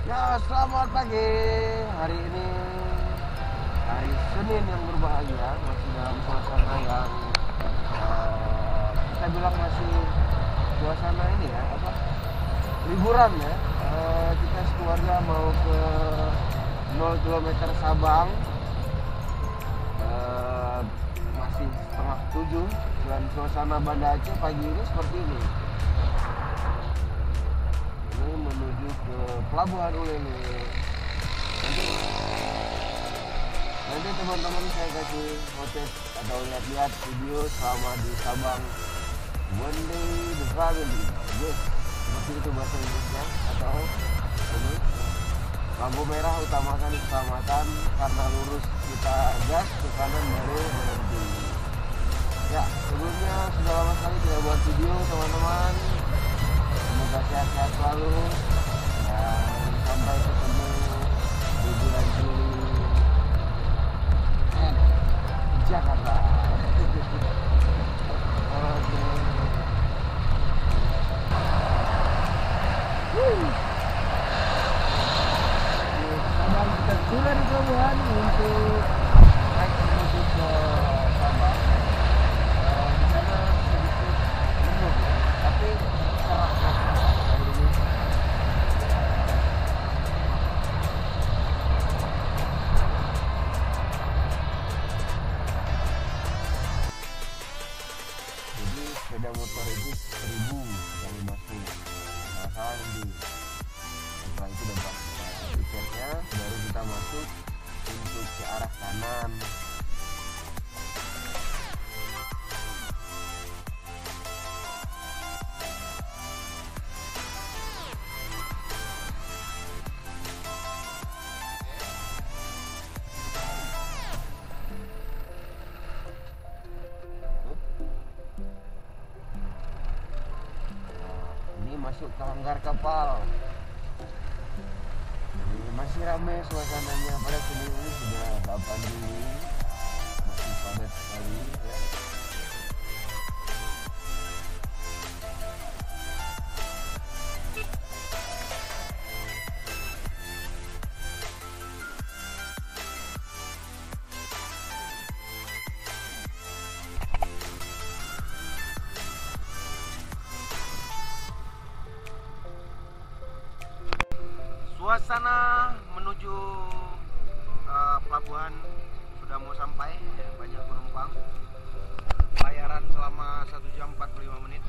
Ya, selamat pagi. Hari ini hari Senin yang berbahagia, masih dalam suasana yang kita bilang masih suasana ini ya, apa? Liburan ya. Kita sekeluarga mau ke 0 km Sabang. Masih setengah 7 dan suasana Banda Aceh pagi ini seperti ini. Ini menuju ke Pelabuhan Ulele. Nanti teman-teman saya kasih footage atau lihat-lihat video selama di Sabang one day the family. Yes, seperti itu bahasa Inggrisnya. Atau ini lampu merah utamakan keselamatan, karena lurus kita gas, ke kanan baru berhenti. Ya, sebelumnya sudah lama sekali tidak buat video teman-teman. Semoga sehat-sehat selalu dan sampai ketemu di bulan Juli Jakarta. Oke. Sabang kita turun di pelabuhan untuk naik menuju ke Sabang. Di sana sedikit lembut ya, tapi cerah hari ini. Jadi sepeda motor itu 1.000 sekali masuk. Nah, salah nanti. Setelah itu dapat tiketnya, baru kita masuk untuk ke arah kanan. Ini masuk ke hanggar kapal. Jadi masih ramai suasananya, pada sini ini sudah 8 Juli, masih padat sekali ya. Suasana menuju pelabuhan sudah mau sampai ya, banyak penumpang. Bayaran selama 1 jam 45 menit.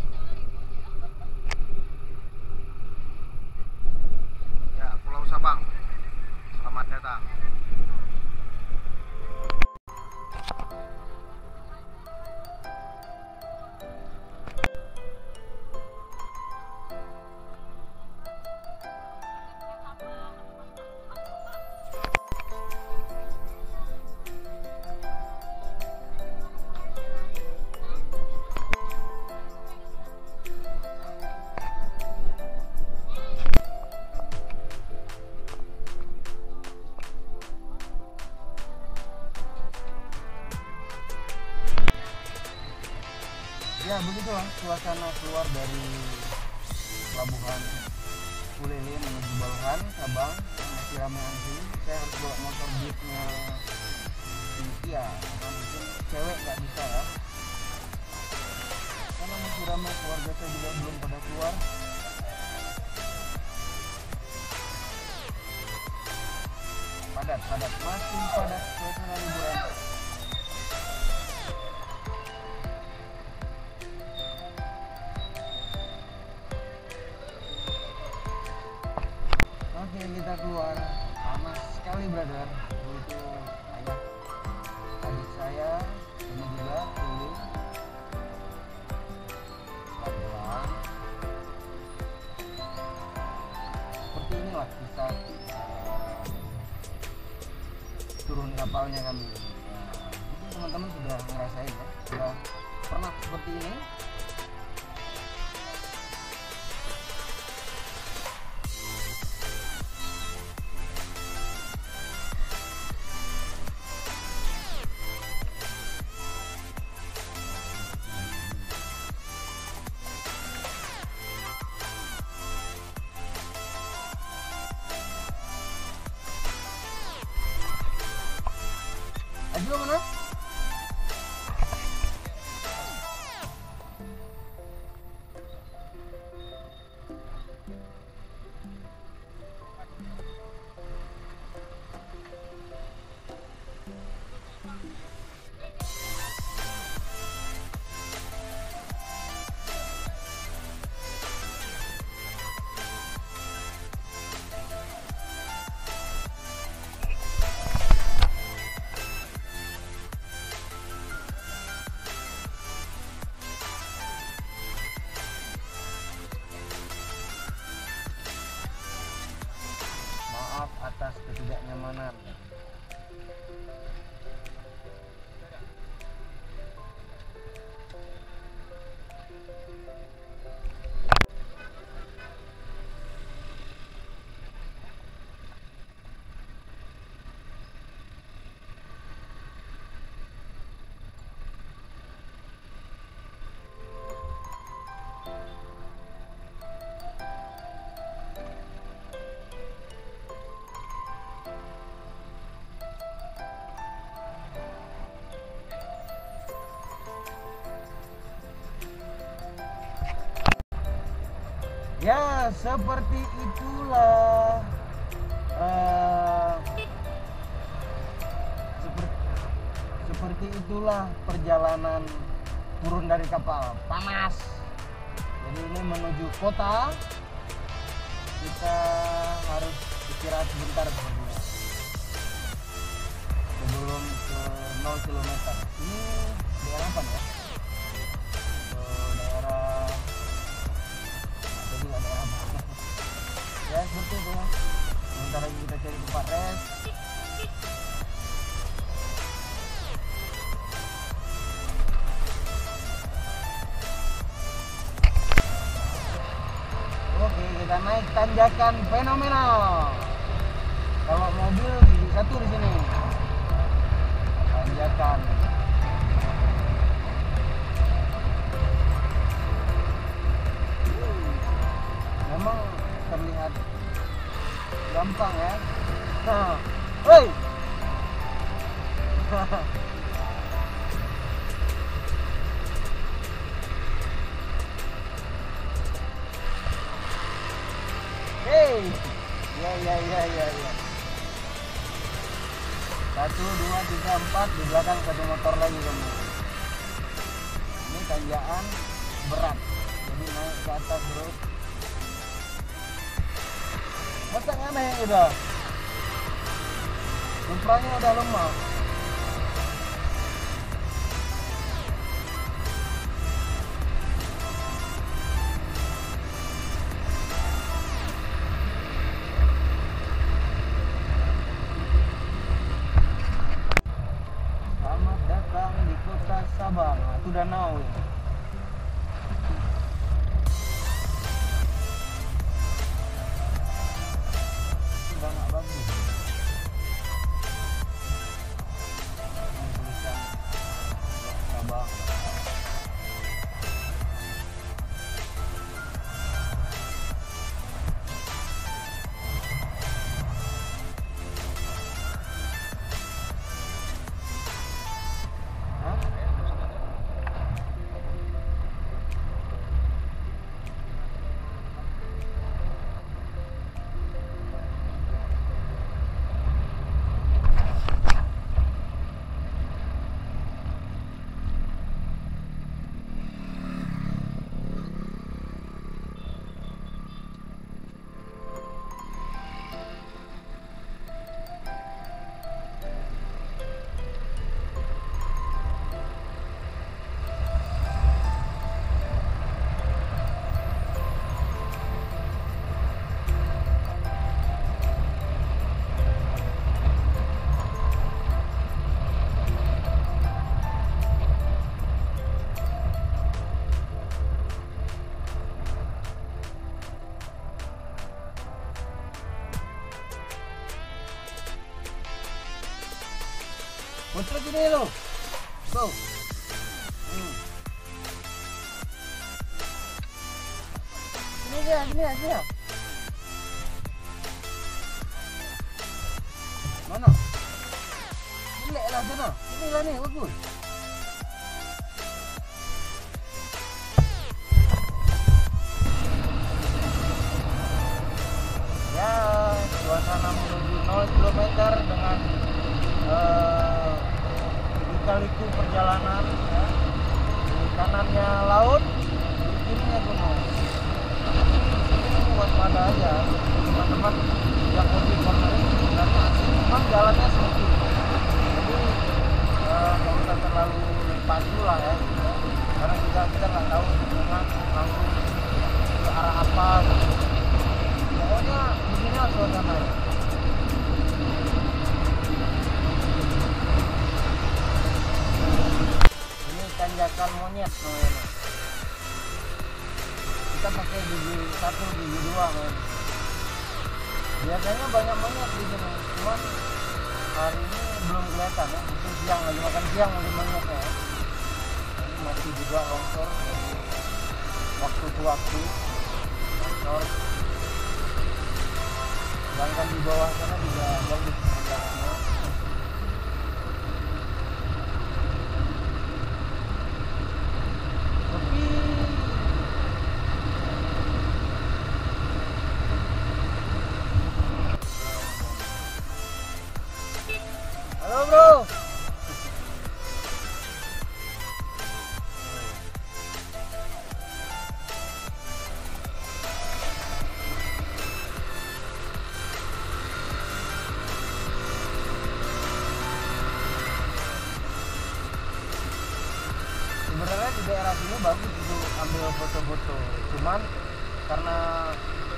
Ya, Pulau Sabang. Selamat datang. Ya, begitulah suasana keluar dari pelabuhan Ulele menuju Baluhan, Sabang. Masih ramai anjing. Saya harus bawa motor beatnya Cynthia, karena mungkin cewek nggak bisa ya. Karena masih ramai, keluarga saya juga belum pada keluar. Padat, masih padat suasana liburan. Oke, kita keluar. Panas sekali, brother. Itu ayah adik saya, ini juga keliling. Pelan-pelan. Seperti inilah kita turun kapalnya kami. Mungkin teman-teman sudah ngerasain ya, sudah pernah seperti ini. Ajo mana? Maaf atas ketidaknyamanan. Ya, seperti itulah seperti itulah perjalanan turun dari kapal. Panas. Jadi ini menuju kota. Kita harus istirahat sebentar sepertinya. Sebelum ke 0 km. Ini daerah apa ya? Daerah juga daerah apa? Ya seperti itu ya. Sebentar lagi kita cari tempat rest. Oke, kita naik tanjakan fenomenal. Kalau mobil gigi satu di sini. Tanjakan. Memang terlihat gampang ya. Nah, hei. Hei. Ya. 1, 2, 3, 4 di belakang satu motor lagi kamu. Ini tanjakan berat. Jadi naik ke atas terus. Masa aneh udah. Supranya udah lemah. Selamat datang di kota Sabang. Itu danau ya. Sangat bagus. Tulisan Sabang. Hah? Muter gini lo. Tuh. Sini aja. Mana? Jelek lah sana. Inilah nih bagus. Ya, suasana menuju 0 km dengan lika-liku perjalanan ya. Di kanannya laut, di kirinya gunung. Ini waspada aja teman-teman yang mudik kemarin sebenarnya asik, memang jalannya sempit. Jadi nggak usah terlalu pacu lah ya, karena juga kita nggak tahu hubungan langsung ke arah apa gitu. Pokoknya beginilah suasananya. Ini tanjakan monyet namanya. Kita pakai gigi 1, gigi 2 men. Biasanya banyak monyet di sini, cuman hari ini belum kelihatan ya. Mungkin siang lagi makan siang mungkin monyetnya ya. Ini masih juga longsor dari waktu ke waktu longsor. Sedangkan di bawah sana juga bagus pemandangannya. Sepi. Halo bro. Sebenarnya di daerah sini bagus untuk ambil foto-foto, cuman karena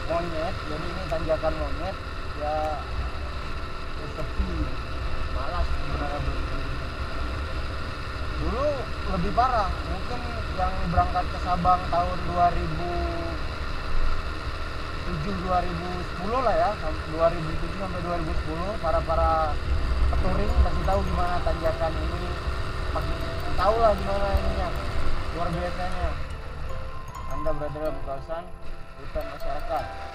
monyet, jadi ini tanjakan monyet ya, sepi, malas sebenarnya berhenti. Dulu lebih parah, mungkin yang berangkat ke Sabang tahun 2007-2010 lah ya, 2007 sampai 2010, para peturing pasti tahu gimana tanjakan ini, tahu lah gimana ininya, luar biasanya. Anda berada dalam kawasan hutan masyarakat.